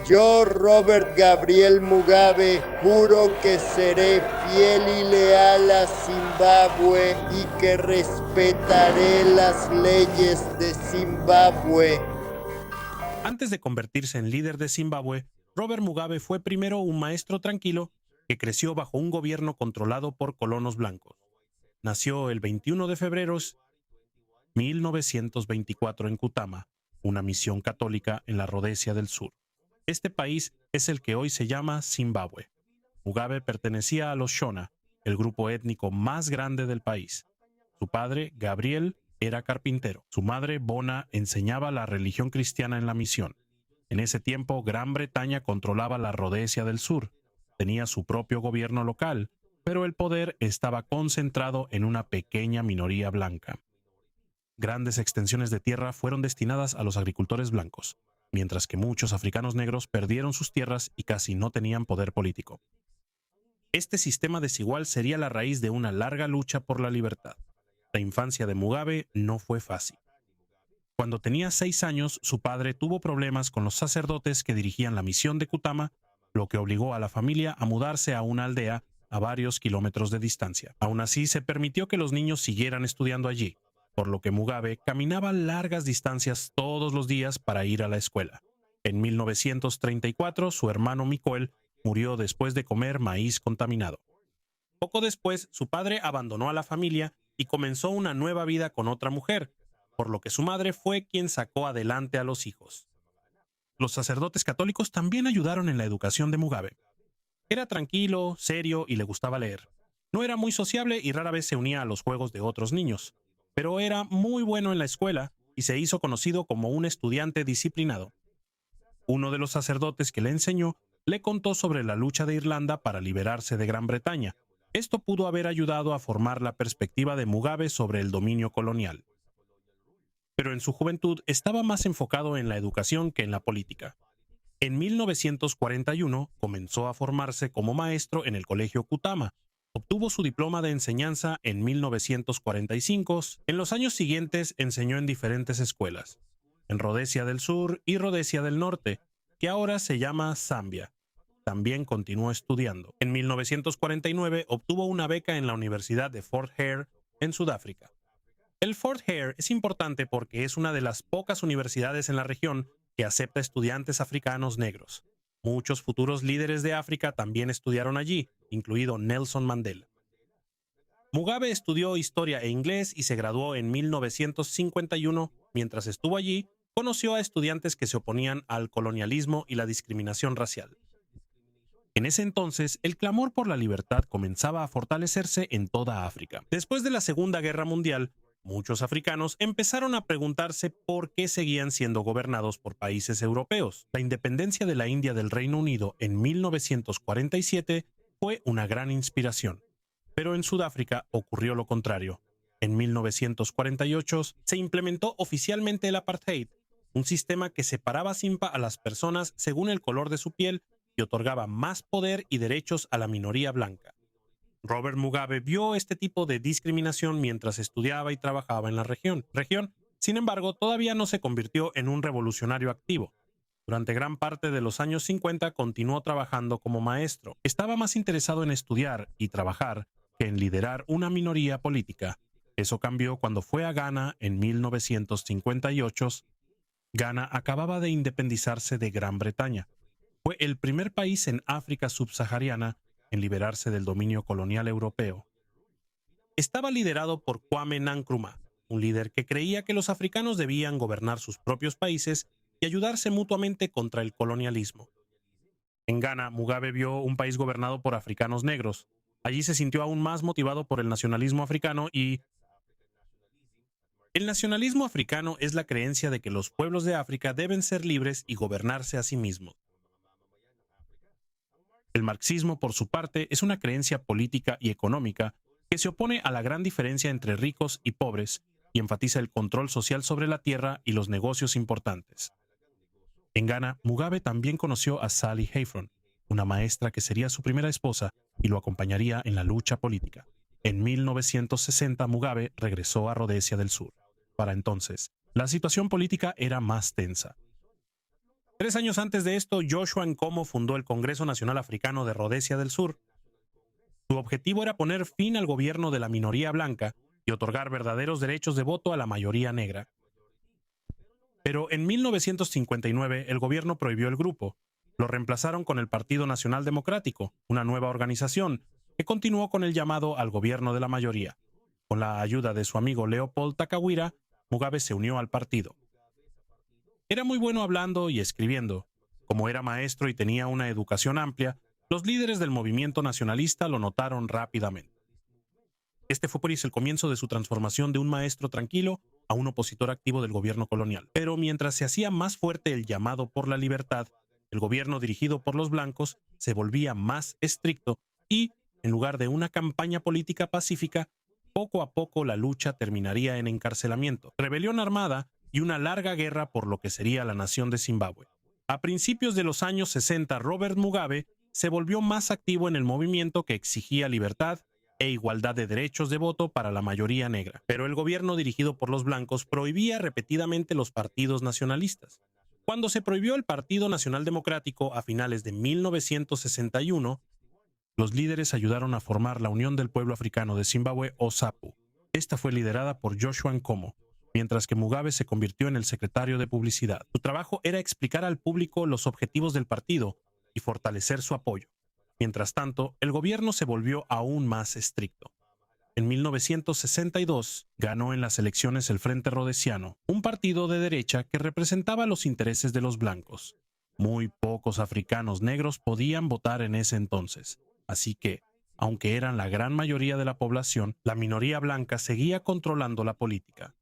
Yo, Robert Gabriel Mugabe, juro que seré fiel y leal a Zimbabue y que respetaré las leyes de Zimbabue. Antes de convertirse en líder de Zimbabue, Robert Mugabe fue primero un maestro tranquilo que creció bajo un gobierno controlado por colonos blancos. Nació el 21 de febrero de 1924 en Kutama, una misión católica en la Rodesia del Sur. Este país es el que hoy se llama Zimbabue. Mugabe pertenecía a los Shona, el grupo étnico más grande del país. Su padre, Gabriel, era carpintero. Su madre, Bona, enseñaba la religión cristiana en la misión. En ese tiempo, Gran Bretaña controlaba la Rodesia del Sur. Tenía su propio gobierno local, pero el poder estaba concentrado en una pequeña minoría blanca. Grandes extensiones de tierra fueron destinadas a los agricultores blancos, mientras que muchos africanos negros perdieron sus tierras y casi no tenían poder político. Este sistema desigual sería la raíz de una larga lucha por la libertad. La infancia de Mugabe no fue fácil. Cuando tenía 6 años, su padre tuvo problemas con los sacerdotes que dirigían la misión de Kutama, lo que obligó a la familia a mudarse a una aldea a varios kilómetros de distancia. Aún así, se permitió que los niños siguieran estudiando allí, por lo que Mugabe caminaba largas distancias todos los días para ir a la escuela. En 1934, su hermano Mikoel murió después de comer maíz contaminado. Poco después, su padre abandonó a la familia y comenzó una nueva vida con otra mujer, por lo que su madre fue quien sacó adelante a los hijos. Los sacerdotes católicos también ayudaron en la educación de Mugabe. Era tranquilo, serio y le gustaba leer. No era muy sociable y rara vez se unía a los juegos de otros niños, pero era muy bueno en la escuela y se hizo conocido como un estudiante disciplinado. Uno de los sacerdotes que le enseñó le contó sobre la lucha de Irlanda para liberarse de Gran Bretaña. Esto pudo haber ayudado a formar la perspectiva de Mugabe sobre el dominio colonial. Pero en su juventud estaba más enfocado en la educación que en la política. En 1941 comenzó a formarse como maestro en el Colegio Kutama. Obtuvo su diploma de enseñanza en 1945. En los años siguientes enseñó en diferentes escuelas, en Rodesia del Sur y Rodesia del Norte, que ahora se llama Zambia. También continuó estudiando. En 1949 obtuvo una beca en la Universidad de Fort Hare, en Sudáfrica. El Fort Hare es importante porque es una de las pocas universidades en la región que acepta estudiantes africanos negros. Muchos futuros líderes de África también estudiaron allí, incluido Nelson Mandela. Mugabe estudió historia e inglés y se graduó en 1951. Mientras estuvo allí, conoció a estudiantes que se oponían al colonialismo y la discriminación racial. En ese entonces, el clamor por la libertad comenzaba a fortalecerse en toda África. Después de la Segunda Guerra Mundial, muchos africanos empezaron a preguntarse por qué seguían siendo gobernados por países europeos. La independencia de la India del Reino Unido en 1947 fue una gran inspiración. Pero en Sudáfrica ocurrió lo contrario. En 1948 se implementó oficialmente el apartheid, un sistema que separaba a las personas según el color de su piel y otorgaba más poder y derechos a la minoría blanca. Robert Mugabe vio este tipo de discriminación mientras estudiaba y trabajaba en la región. Sin embargo, todavía no se convirtió en un revolucionario activo. Durante gran parte de los años 50 continuó trabajando como maestro. Estaba más interesado en estudiar y trabajar que en liderar una minoría política. Eso cambió cuando fue a Ghana en 1958. Ghana acababa de independizarse de Gran Bretaña. Fue el primer país en África subsahariana en liberarse del dominio colonial europeo. Estaba liderado por Kwame Nkrumah, un líder que creía que los africanos debían gobernar sus propios países y ayudarse mutuamente contra el colonialismo. En Ghana, Mugabe vio un país gobernado por africanos negros. Allí se sintió aún más motivado por el nacionalismo africano y... El nacionalismo africano es la creencia de que los pueblos de África deben ser libres y gobernarse a sí mismos. El marxismo, por su parte, es una creencia política y económica que se opone a la gran diferencia entre ricos y pobres y enfatiza el control social sobre la tierra y los negocios importantes. En Ghana, Mugabe también conoció a Sally Heyfron, una maestra que sería su primera esposa y lo acompañaría en la lucha política. En 1960, Mugabe regresó a Rodesia del Sur. Para entonces, la situación política era más tensa. 3 años antes de esto, Joshua Nkomo fundó el Congreso Nacional Africano de Rodesia del Sur. Su objetivo era poner fin al gobierno de la minoría blanca y otorgar verdaderos derechos de voto a la mayoría negra. Pero en 1959 el gobierno prohibió el grupo. Lo reemplazaron con el Partido Nacional Democrático, una nueva organización que continuó con el llamado al gobierno de la mayoría. Con la ayuda de su amigo Leopold Takawira, Mugabe se unió al partido. Era muy bueno hablando y escribiendo. Como era maestro y tenía una educación amplia, los líderes del movimiento nacionalista lo notaron rápidamente. Este fue pues el comienzo de su transformación de un maestro tranquilo a un opositor activo del gobierno colonial. Pero mientras se hacía más fuerte el llamado por la libertad, el gobierno dirigido por los blancos se volvía más estricto y, en lugar de una campaña política pacífica, poco a poco la lucha terminaría en encarcelamiento, rebelión armada y una larga guerra por lo que sería la nación de Zimbabue. A principios de los años 60, Robert Mugabe se volvió más activo en el movimiento que exigía libertad e igualdad de derechos de voto para la mayoría negra. Pero el gobierno dirigido por los blancos prohibía repetidamente los partidos nacionalistas. Cuando se prohibió el Partido Nacional Democrático a finales de 1961, los líderes ayudaron a formar la Unión del Pueblo Africano de Zimbabue, o ZAPU. Esta fue liderada por Joshua Nkomo, mientras que Mugabe se convirtió en el secretario de publicidad. Su trabajo era explicar al público los objetivos del partido y fortalecer su apoyo. Mientras tanto, el gobierno se volvió aún más estricto. En 1962 ganó en las elecciones el Frente Rhodesiano, un partido de derecha que representaba los intereses de los blancos. Muy pocos africanos negros podían votar en ese entonces, así que, aunque eran la gran mayoría de la población, la minoría blanca seguía controlando la política,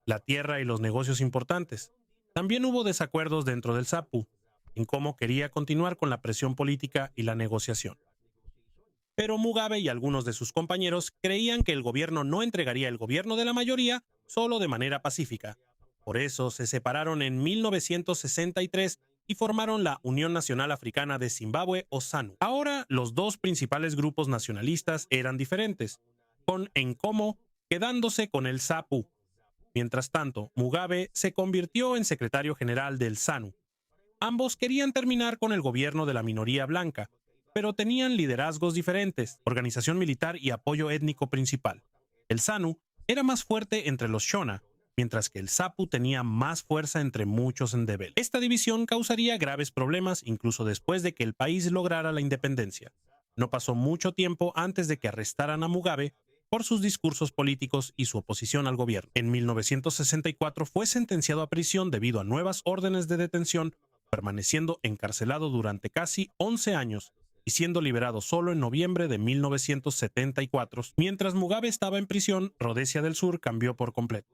la tierra y los negocios importantes. También hubo desacuerdos dentro del ZAPU en cómo quería continuar con la presión política y la negociación. Pero Mugabe y algunos de sus compañeros creían que el gobierno no entregaría el gobierno de la mayoría solo de manera pacífica. Por eso se separaron en 1963 y formaron la Unión Nacional Africana de Zimbabue, o ZANU. Ahora los dos principales grupos nacionalistas eran diferentes, con Nkomo quedándose con el ZAPU. Mientras tanto, Mugabe se convirtió en secretario general del ZANU. Ambos querían terminar con el gobierno de la minoría blanca, pero tenían liderazgos diferentes, organización militar y apoyo étnico principal. El ZANU era más fuerte entre los Shona, mientras que el ZAPU tenía más fuerza entre muchos Ndebele. Esta división causaría graves problemas incluso después de que el país lograra la independencia. No pasó mucho tiempo antes de que arrestaran a Mugabe por sus discursos políticos y su oposición al gobierno. En 1964 fue sentenciado a prisión debido a nuevas órdenes de detención, permaneciendo encarcelado durante casi 11 años y siendo liberado solo en noviembre de 1974. Mientras Mugabe estaba en prisión, Rodesia del Sur cambió por completo.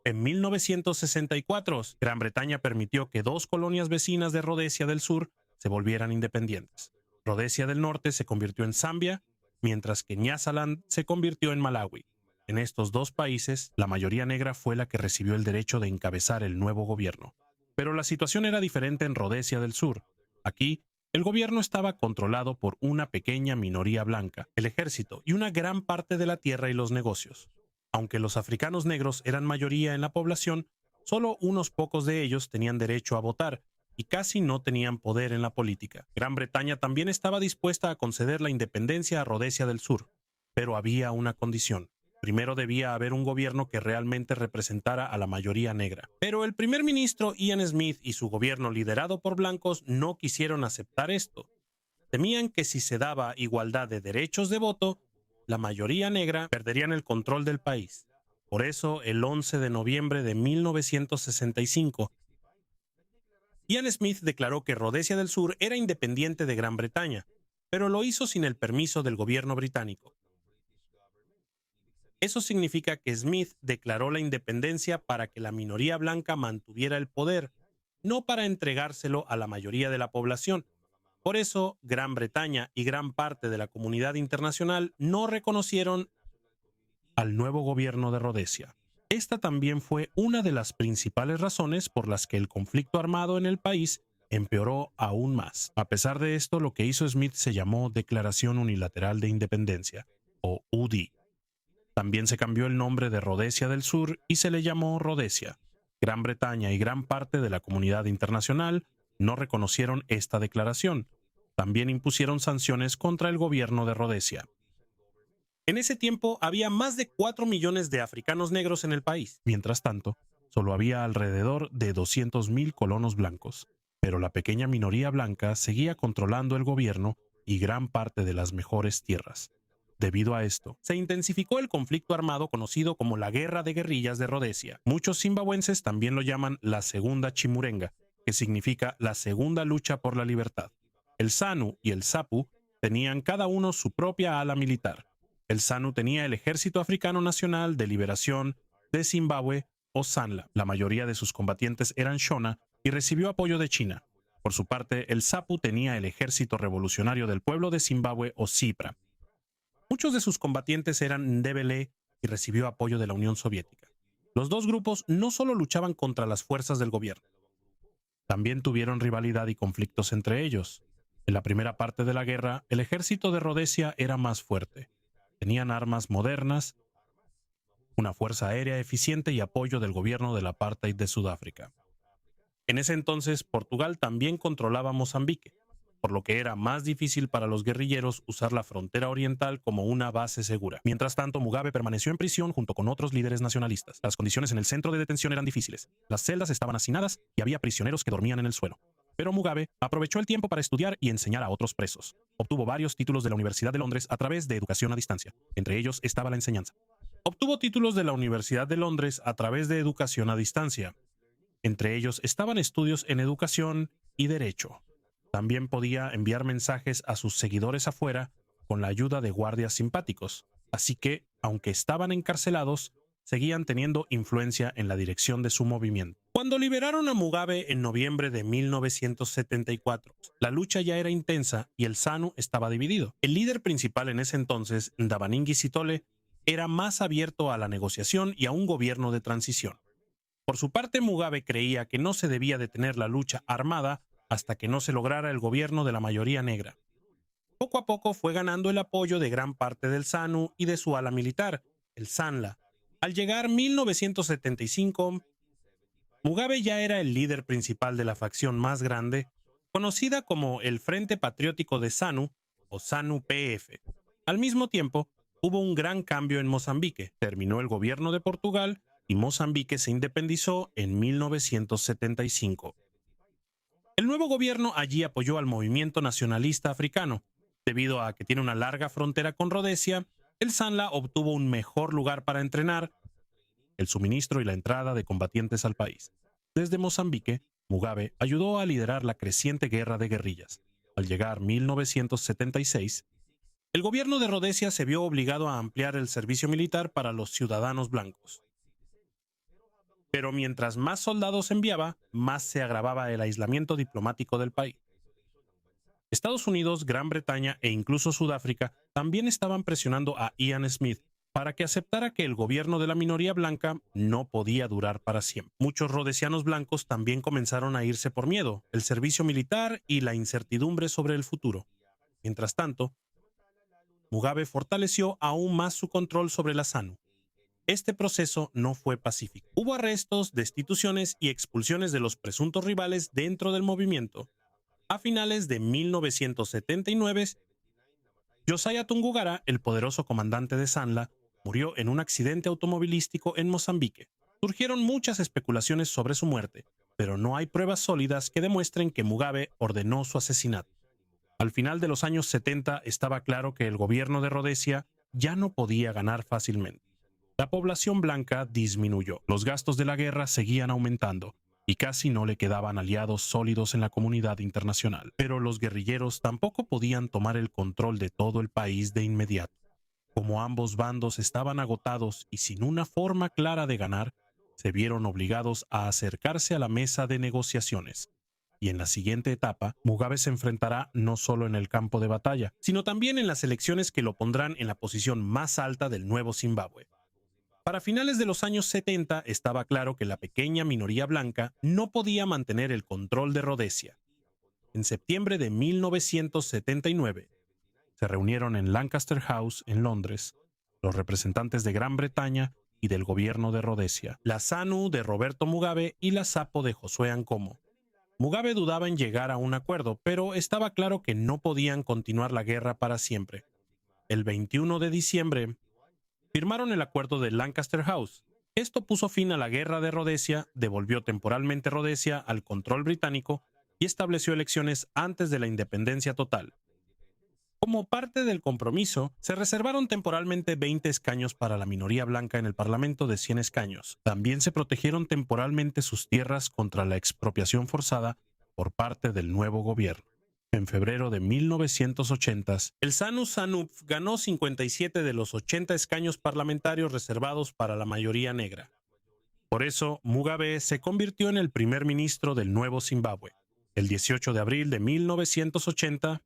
En 1964, Gran Bretaña permitió que dos colonias vecinas de Rodesia del Sur se volvieran independientes. Rodesia del Norte se convirtió en Zambia, mientras que Nyasaland se convirtió en Malawi. En estos dos países, la mayoría negra fue la que recibió el derecho de encabezar el nuevo gobierno. Pero la situación era diferente en Rodesia del Sur. Aquí, el gobierno estaba controlado por una pequeña minoría blanca, el ejército y una gran parte de la tierra y los negocios. Aunque los africanos negros eran mayoría en la población, solo unos pocos de ellos tenían derecho a votar y casi no tenían poder en la política. Gran Bretaña también estaba dispuesta a conceder la independencia a Rodesia del Sur, pero había una condición. Primero debía haber un gobierno que realmente representara a la mayoría negra. Pero el primer ministro Ian Smith y su gobierno liderado por blancos no quisieron aceptar esto. Temían que si se daba igualdad de derechos de voto, la mayoría negra perderían el control del país. Por eso, el 11 de noviembre de 1965, Ian Smith declaró que Rodesia del Sur era independiente de Gran Bretaña, pero lo hizo sin el permiso del gobierno británico. Eso significa que Smith declaró la independencia para que la minoría blanca mantuviera el poder, no para entregárselo a la mayoría de la población. Por eso, Gran Bretaña y gran parte de la comunidad internacional no reconocieron al nuevo gobierno de Rodesia. Esta también fue una de las principales razones por las que el conflicto armado en el país empeoró aún más. A pesar de esto, lo que hizo Smith se llamó Declaración Unilateral de Independencia, o UDI. También se cambió el nombre de Rodesia del Sur y se le llamó Rodesia. Gran Bretaña y gran parte de la comunidad internacional no reconocieron esta declaración. También impusieron sanciones contra el gobierno de Rodesia. En ese tiempo había más de 4 millones de africanos negros en el país. Mientras tanto, solo había alrededor de 200,000 colonos blancos. Pero la pequeña minoría blanca seguía controlando el gobierno y gran parte de las mejores tierras. Debido a esto, se intensificó el conflicto armado conocido como la Guerra de Guerrillas de Rodesia. Muchos zimbabuenses también lo llaman la Segunda Chimurenga, que significa la segunda lucha por la libertad. El ZANU y el ZAPU tenían cada uno su propia ala militar. El ZANU tenía el Ejército Africano Nacional de Liberación de Zimbabue o ZANLA. La mayoría de sus combatientes eran Shona y recibió apoyo de China. Por su parte, el ZAPU tenía el Ejército Revolucionario del Pueblo de Zimbabue o ZIPRA. Muchos de sus combatientes eran Ndebele y recibió apoyo de la Unión Soviética. Los dos grupos no solo luchaban contra las fuerzas del gobierno, también tuvieron rivalidad y conflictos entre ellos. En la primera parte de la guerra, el ejército de Rodesia era más fuerte. Tenían armas modernas, una fuerza aérea eficiente y apoyo del gobierno del apartheid de Sudáfrica. En ese entonces, Portugal también controlaba Mozambique, por lo que era más difícil para los guerrilleros usar la frontera oriental como una base segura. Mientras tanto, Mugabe permaneció en prisión junto con otros líderes nacionalistas. Las condiciones en el centro de detención eran difíciles. Las celdas estaban hacinadas y había prisioneros que dormían en el suelo. Pero Mugabe aprovechó el tiempo para estudiar y enseñar a otros presos. Obtuvo varios títulos de la Universidad de Londres a través de educación a distancia. Entre ellos estaba la enseñanza. Obtuvo títulos de la Universidad de Londres a través de educación a distancia. Entre ellos estaban estudios en educación y derecho. También podía enviar mensajes a sus seguidores afuera con la ayuda de guardias simpáticos. Así que, aunque estaban encarcelados, seguían teniendo influencia en la dirección de su movimiento. Cuando liberaron a Mugabe en noviembre de 1974, la lucha ya era intensa y el ZANU estaba dividido. El líder principal en ese entonces, Ndabaningi Sithole, era más abierto a la negociación y a un gobierno de transición. Por su parte, Mugabe creía que no se debía detener la lucha armada hasta que no se lograra el gobierno de la mayoría negra. Poco a poco fue ganando el apoyo de gran parte del ZANU y de su ala militar, el ZANLA. Al llegar 1975, Mugabe ya era el líder principal de la facción más grande, conocida como el Frente Patriótico de ZANU o ZANU-PF. Al mismo tiempo, hubo un gran cambio en Mozambique. Terminó el gobierno de Portugal y Mozambique se independizó en 1975. El nuevo gobierno allí apoyó al movimiento nacionalista africano. Debido a que tiene una larga frontera con Rodesia, el ZANLA obtuvo un mejor lugar para entrenar, el suministro y la entrada de combatientes al país. Desde Mozambique, Mugabe ayudó a liderar la creciente guerra de guerrillas. Al llegar 1976, el gobierno de Rodesia se vio obligado a ampliar el servicio militar para los ciudadanos blancos. Pero mientras más soldados enviaba, más se agravaba el aislamiento diplomático del país. Estados Unidos, Gran Bretaña e incluso Sudáfrica también estaban presionando a Ian Smith para que aceptara que el gobierno de la minoría blanca no podía durar para siempre. Muchos rodesianos blancos también comenzaron a irse por miedo, el servicio militar y la incertidumbre sobre el futuro. Mientras tanto, Mugabe fortaleció aún más su control sobre la ZANU. Este proceso no fue pacífico. Hubo arrestos, destituciones y expulsiones de los presuntos rivales dentro del movimiento. A finales de 1979, Josiah Tungugara, el poderoso comandante de ZANLA, murió en un accidente automovilístico en Mozambique. Surgieron muchas especulaciones sobre su muerte, pero no hay pruebas sólidas que demuestren que Mugabe ordenó su asesinato. Al final de los años 70 estaba claro que el gobierno de Rodesia ya no podía ganar fácilmente. La población blanca disminuyó, los gastos de la guerra seguían aumentando y casi no le quedaban aliados sólidos en la comunidad internacional. Pero los guerrilleros tampoco podían tomar el control de todo el país de inmediato. Como ambos bandos estaban agotados y sin una forma clara de ganar, se vieron obligados a acercarse a la mesa de negociaciones. Y en la siguiente etapa, Mugabe se enfrentará no solo en el campo de batalla, sino también en las elecciones que lo pondrán en la posición más alta del nuevo Zimbabue. Para finales de los años 70 estaba claro que la pequeña minoría blanca no podía mantener el control de Rodesia. En septiembre de 1979, se reunieron en Lancaster House, en Londres, los representantes de Gran Bretaña y del gobierno de Rodesia, la ZANU de Roberto Mugabe y la SAPO de Josué Nkomo. Mugabe dudaba en llegar a un acuerdo, pero estaba claro que no podían continuar la guerra para siempre. El 21 de diciembre, firmaron el acuerdo de Lancaster House. Esto puso fin a la guerra de Rodesia, devolvió temporalmente Rodesia al control británico y estableció elecciones antes de la independencia total. Como parte del compromiso, se reservaron temporalmente 20 escaños para la minoría blanca en el Parlamento de 100 escaños. También se protegieron temporalmente sus tierras contra la expropiación forzada por parte del nuevo gobierno. En febrero de 1980, el ZANU-ZANUPF ganó 57 de los 80 escaños parlamentarios reservados para la mayoría negra. Por eso, Mugabe se convirtió en el primer ministro del nuevo Zimbabue. El 18 de abril de 1980,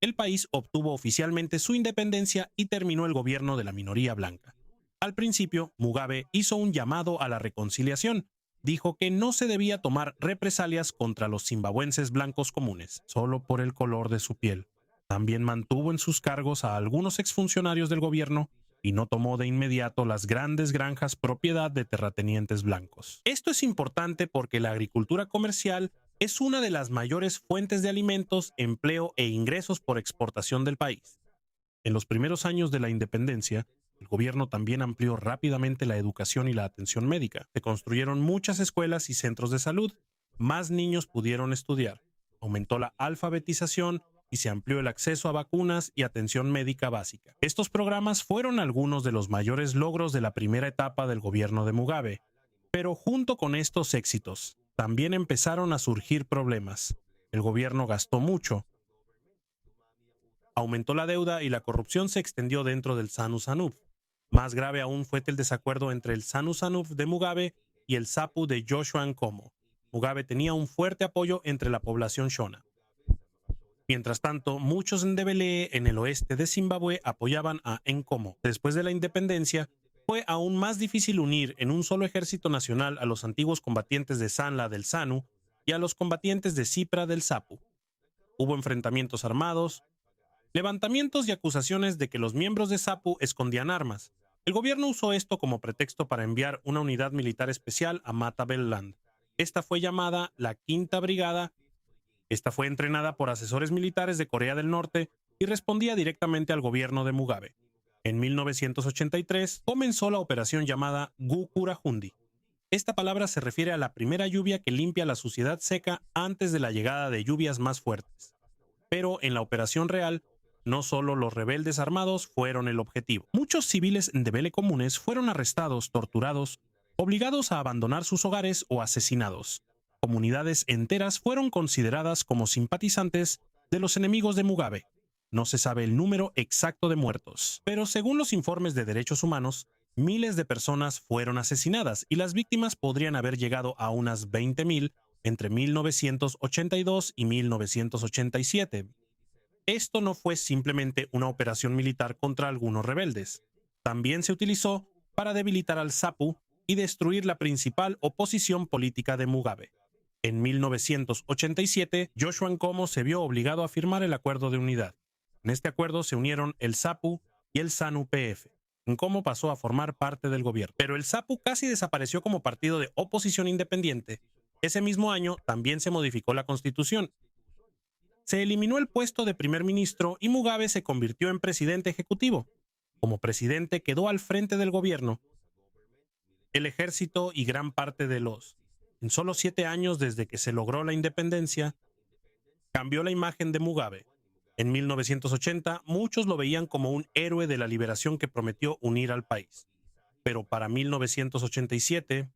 el país obtuvo oficialmente su independencia y terminó el gobierno de la minoría blanca. Al principio, Mugabe hizo un llamado a la reconciliación. Dijo que no se debía tomar represalias contra los zimbabuenses blancos comunes, solo por el color de su piel. También mantuvo en sus cargos a algunos exfuncionarios del gobierno y no tomó de inmediato las grandes granjas propiedad de terratenientes blancos. Esto es importante porque la agricultura comercial es una de las mayores fuentes de alimentos, empleo e ingresos por exportación del país. En los primeros años de la independencia, el gobierno también amplió rápidamente la educación y la atención médica. Se construyeron muchas escuelas y centros de salud. Más niños pudieron estudiar. Aumentó la alfabetización y se amplió el acceso a vacunas y atención médica básica. Estos programas fueron algunos de los mayores logros de la primera etapa del gobierno de Mugabe. Pero junto con estos éxitos, también empezaron a surgir problemas. El gobierno gastó mucho, aumentó la deuda y la corrupción se extendió dentro del ZANU-ZANUPF. Más grave aún fue el desacuerdo entre el ZANU-ZANUPF de Mugabe y el ZAPU de Joshua Nkomo. Mugabe tenía un fuerte apoyo entre la población Shona. Mientras tanto, muchos Ndebele en el oeste de Zimbabue apoyaban a Nkomo. Después de la independencia, fue aún más difícil unir en un solo ejército nacional a los antiguos combatientes de Sanla del ZANU y a los combatientes de Cipra del ZAPU. Hubo enfrentamientos armados, levantamientos y acusaciones de que los miembros de ZAPU escondían armas. El gobierno usó esto como pretexto para enviar una unidad militar especial a Matabeleland. Esta fue llamada la Quinta Brigada. Esta fue entrenada por asesores militares de Corea del Norte y respondía directamente al gobierno de Mugabe. En 1983 comenzó la operación llamada Gukurahundi. Esta palabra se refiere a la primera lluvia que limpia la suciedad seca antes de la llegada de lluvias más fuertes. Pero en la operación real, no solo los rebeldes armados fueron el objetivo. Muchos civiles ndebele comunes fueron arrestados, torturados, obligados a abandonar sus hogares o asesinados. Comunidades enteras fueron consideradas como simpatizantes de los enemigos de Mugabe. No se sabe el número exacto de muertos, pero según los informes de derechos humanos, miles de personas fueron asesinadas y las víctimas podrían haber llegado a unas 20,000 entre 1982 y 1987. Esto no fue simplemente una operación militar contra algunos rebeldes. También se utilizó para debilitar al ZAPU y destruir la principal oposición política de Mugabe. En 1987, Joshua Nkomo se vio obligado a firmar el Acuerdo de Unidad. En este acuerdo se unieron el ZAPU y el ZANU-PF. Nkomo pasó a formar parte del gobierno. Pero el ZAPU casi desapareció como partido de oposición independiente. Ese mismo año también se modificó la Constitución. Se eliminó el puesto de primer ministro y Mugabe se convirtió en presidente ejecutivo. Como presidente quedó al frente del gobierno, el ejército y gran parte de los. En solo 7 años desde que se logró la independencia, cambió la imagen de Mugabe. En 1980, muchos lo veían como un héroe de la liberación que prometió unir al país. Pero para 1987,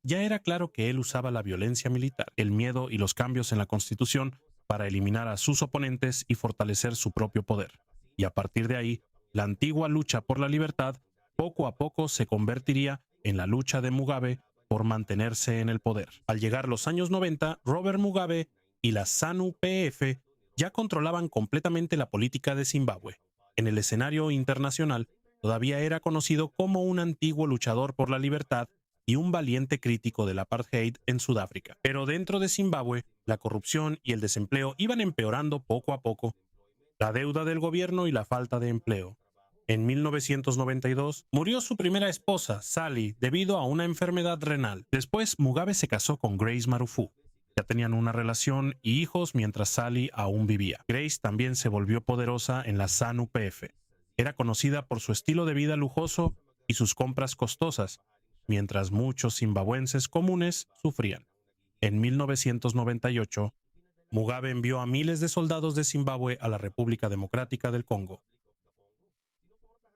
ya era claro que él usaba la violencia militar, el miedo y los cambios en la Constitución para eliminar a sus oponentes y fortalecer su propio poder. Y a partir de ahí, la antigua lucha por la libertad poco a poco se convertiría en la lucha de Mugabe por mantenerse en el poder. Al llegar los años 90, Robert Mugabe y la ZANU-PF ya controlaban completamente la política de Zimbabue. En el escenario internacional, todavía era conocido como un antiguo luchador por la libertad y un valiente crítico del apartheid en Sudáfrica. Pero dentro de Zimbabue, la corrupción y el desempleo iban empeorando poco a poco, la deuda del gobierno y la falta de empleo. En 1992 murió su primera esposa, Sally, debido a una enfermedad renal. Después, Mugabe se casó con Grace Marufu. Ya tenían una relación y hijos mientras Sally aún vivía. Grace también se volvió poderosa en la ZANU-PF. Era conocida por su estilo de vida lujoso y sus compras costosas, mientras muchos zimbabuenses comunes sufrían. En 1998, Mugabe envió a miles de soldados de Zimbabue a la República Democrática del Congo.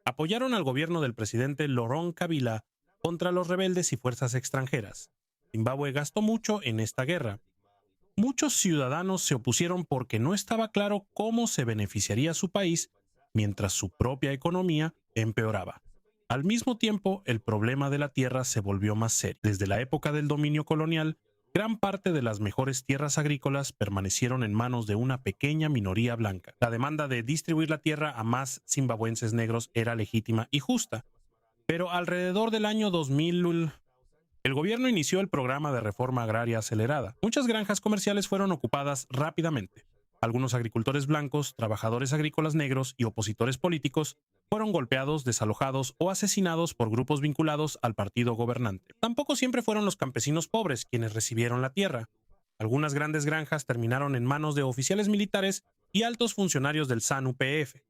Apoyaron al gobierno del presidente Laurent Kabila contra los rebeldes y fuerzas extranjeras. Zimbabue gastó mucho en esta guerra. Muchos ciudadanos se opusieron porque no estaba claro cómo se beneficiaría su país mientras su propia economía empeoraba. Al mismo tiempo, el problema de la tierra se volvió más serio. Desde la época del dominio colonial, gran parte de las mejores tierras agrícolas permanecieron en manos de una pequeña minoría blanca. La demanda de distribuir la tierra a más zimbabuenses negros era legítima y justa, pero alrededor del año 2000, el gobierno inició el programa de reforma agraria acelerada. Muchas granjas comerciales fueron ocupadas rápidamente. Algunos agricultores blancos, trabajadores agrícolas negros y opositores políticos fueron golpeados, desalojados o asesinados por grupos vinculados al partido gobernante. Tampoco siempre fueron los campesinos pobres quienes recibieron la tierra. Algunas grandes granjas terminaron en manos de oficiales militares y altos funcionarios del ZANU-PF.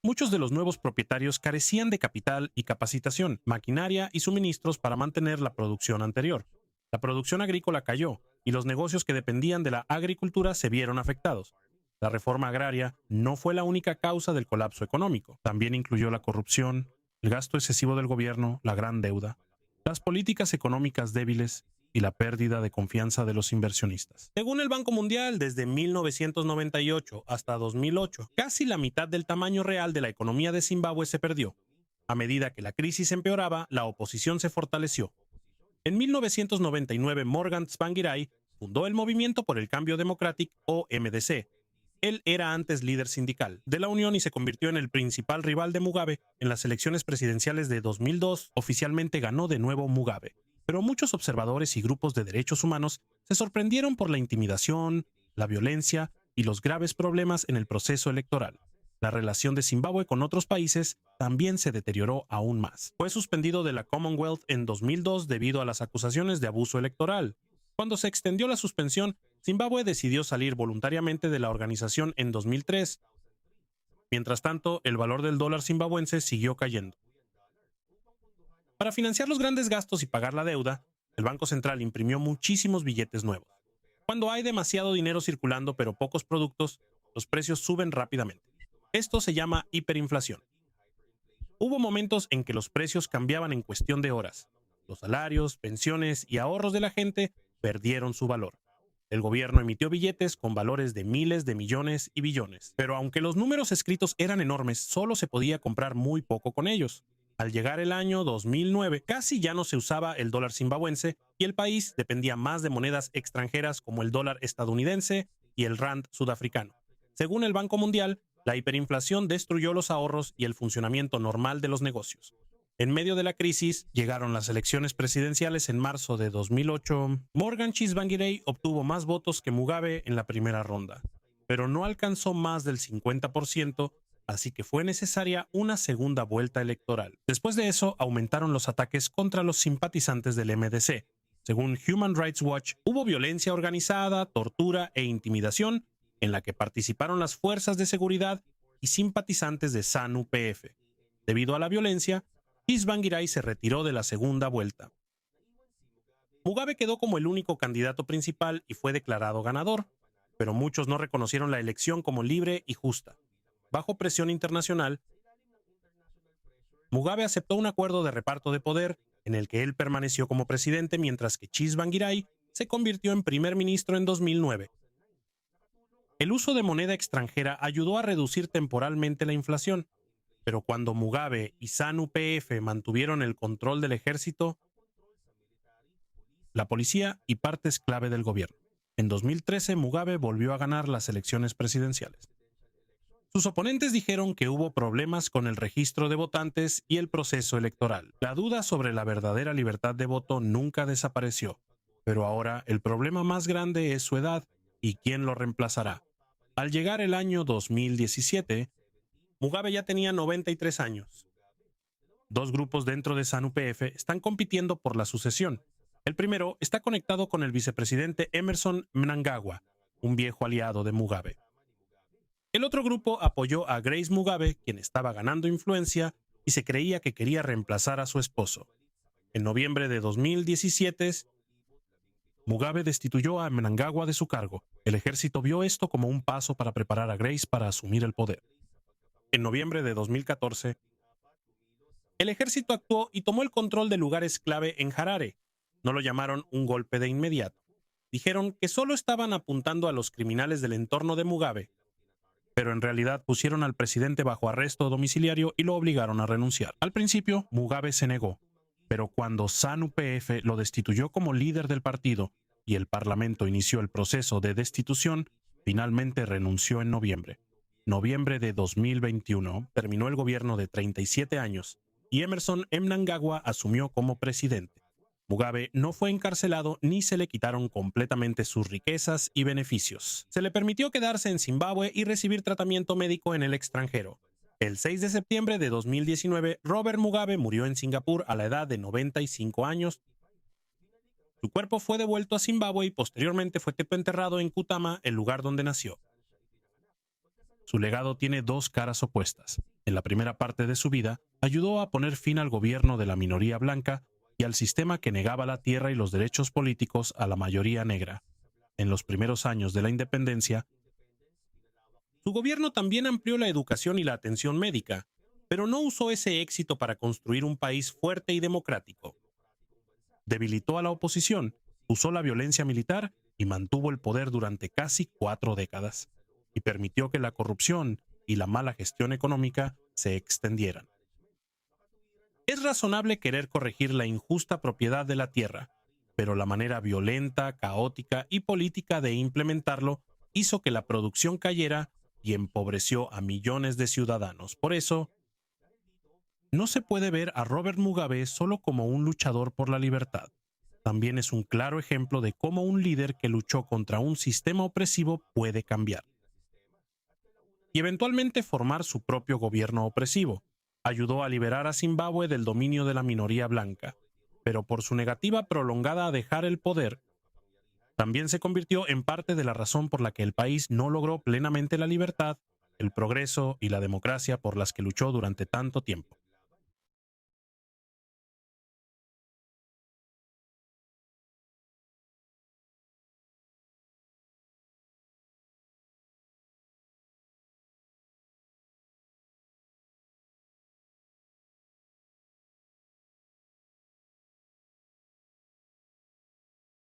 Muchos de los nuevos propietarios carecían de capital y capacitación, maquinaria y suministros para mantener la producción anterior. La producción agrícola cayó y los negocios que dependían de la agricultura se vieron afectados. La reforma agraria no fue la única causa del colapso económico. También incluyó la corrupción, el gasto excesivo del gobierno, la gran deuda, las políticas económicas débiles y la pérdida de confianza de los inversionistas. Según el Banco Mundial, desde 1998 hasta 2008, casi la mitad del tamaño real de la economía de Zimbabue se perdió. A medida que la crisis empeoraba, la oposición se fortaleció. En 1999, Morgan Tsvangirai fundó el Movimiento por el Cambio Democrático, o MDC. Él era antes líder sindical de la Unión y se convirtió en el principal rival de Mugabe en las elecciones presidenciales de 2002. Oficialmente ganó de nuevo Mugabe, pero muchos observadores y grupos de derechos humanos se sorprendieron por la intimidación, la violencia y los graves problemas en el proceso electoral. La relación de Zimbabue con otros países también se deterioró aún más. Fue suspendido de la Commonwealth en 2002 debido a las acusaciones de abuso electoral. Cuando se extendió la suspensión, Zimbabue decidió salir voluntariamente de la organización en 2003. Mientras tanto, el valor del dólar zimbabuense siguió cayendo. Para financiar los grandes gastos y pagar la deuda, el Banco Central imprimió muchísimos billetes nuevos. Cuando hay demasiado dinero circulando pero pocos productos, los precios suben rápidamente. Esto se llama hiperinflación. Hubo momentos en que los precios cambiaban en cuestión de horas. Los salarios, pensiones y ahorros de la gente perdieron su valor. El gobierno emitió billetes con valores de miles de millones y billones. Pero aunque los números escritos eran enormes, solo se podía comprar muy poco con ellos. Al llegar el año 2009, casi ya no se usaba el dólar zimbabuense y el país dependía más de monedas extranjeras como el dólar estadounidense y el rand sudafricano. Según el Banco Mundial, la hiperinflación destruyó los ahorros y el funcionamiento normal de los negocios. En medio de la crisis, llegaron las elecciones presidenciales en marzo de 2008. Morgan Tsvangirai obtuvo más votos que Mugabe en la primera ronda, pero no alcanzó más del 50%, así que fue necesaria una segunda vuelta electoral. Después de eso, aumentaron los ataques contra los simpatizantes del MDC. Según Human Rights Watch, hubo violencia organizada, tortura e intimidación en la que participaron las fuerzas de seguridad y simpatizantes de ZANU-PF. Debido a la violencia, Tsvangirai se retiró de la segunda vuelta. Mugabe quedó como el único candidato principal y fue declarado ganador, pero muchos no reconocieron la elección como libre y justa. Bajo presión internacional, Mugabe aceptó un acuerdo de reparto de poder en el que él permaneció como presidente mientras que Tsvangirai se convirtió en primer ministro en 2009. El uso de moneda extranjera ayudó a reducir temporalmente la inflación, pero cuando Mugabe y ZANU-PF mantuvieron el control del ejército, la policía y partes clave del gobierno. En 2013, Mugabe volvió a ganar las elecciones presidenciales. Sus oponentes dijeron que hubo problemas con el registro de votantes y el proceso electoral. La duda sobre la verdadera libertad de voto nunca desapareció, pero ahora el problema más grande es su edad y quién lo reemplazará. Al llegar el año 2017, Mugabe ya tenía 93 años. Dos grupos dentro de ZANU-PF están compitiendo por la sucesión. El primero está conectado con el vicepresidente Emmerson Mnangagwa, un viejo aliado de Mugabe. El otro grupo apoyó a Grace Mugabe, quien estaba ganando influencia y se creía que quería reemplazar a su esposo. En noviembre de 2017, Mugabe destituyó a Mnangagwa de su cargo. El ejército vio esto como un paso para preparar a Grace para asumir el poder. En noviembre de 2014, el ejército actuó y tomó el control de lugares clave en Harare. No lo llamaron un golpe de inmediato. Dijeron que solo estaban apuntando a los criminales del entorno de Mugabe, pero en realidad pusieron al presidente bajo arresto domiciliario y lo obligaron a renunciar. Al principio, Mugabe se negó, pero cuando ZANU-PF lo destituyó como líder del partido y el parlamento inició el proceso de destitución, finalmente renunció en noviembre. Noviembre de 2021 terminó el gobierno de 37 años y Emmerson Mnangagwa asumió como presidente. Mugabe no fue encarcelado ni se le quitaron completamente sus riquezas y beneficios. Se le permitió quedarse en Zimbabue y recibir tratamiento médico en el extranjero. El 6 de septiembre de 2019, Robert Mugabe murió en Singapur a la edad de 95 años. Su cuerpo fue devuelto a Zimbabue y posteriormente fue enterrado en Kutama, el lugar donde nació. Su legado tiene dos caras opuestas. En la primera parte de su vida, ayudó a poner fin al gobierno de la minoría blanca y al sistema que negaba la tierra y los derechos políticos a la mayoría negra. En los primeros años de la independencia, su gobierno también amplió la educación y la atención médica, pero no usó ese éxito para construir un país fuerte y democrático. Debilitó a la oposición, usó la violencia militar y mantuvo el poder durante casi 4 décadas, y permitió que la corrupción y la mala gestión económica se extendieran. Es razonable querer corregir la injusta propiedad de la tierra, pero la manera violenta, caótica y política de implementarlo hizo que la producción cayera y empobreció a millones de ciudadanos. Por eso, no se puede ver a Robert Mugabe solo como un luchador por la libertad. También es un claro ejemplo de cómo un líder que luchó contra un sistema opresivo puede cambiar y eventualmente formar su propio gobierno opresivo. Ayudó a liberar a Zimbabue del dominio de la minoría blanca, pero por su negativa prolongada a dejar el poder, también se convirtió en parte de la razón por la que el país no logró plenamente la libertad, el progreso y la democracia por las que luchó durante tanto tiempo.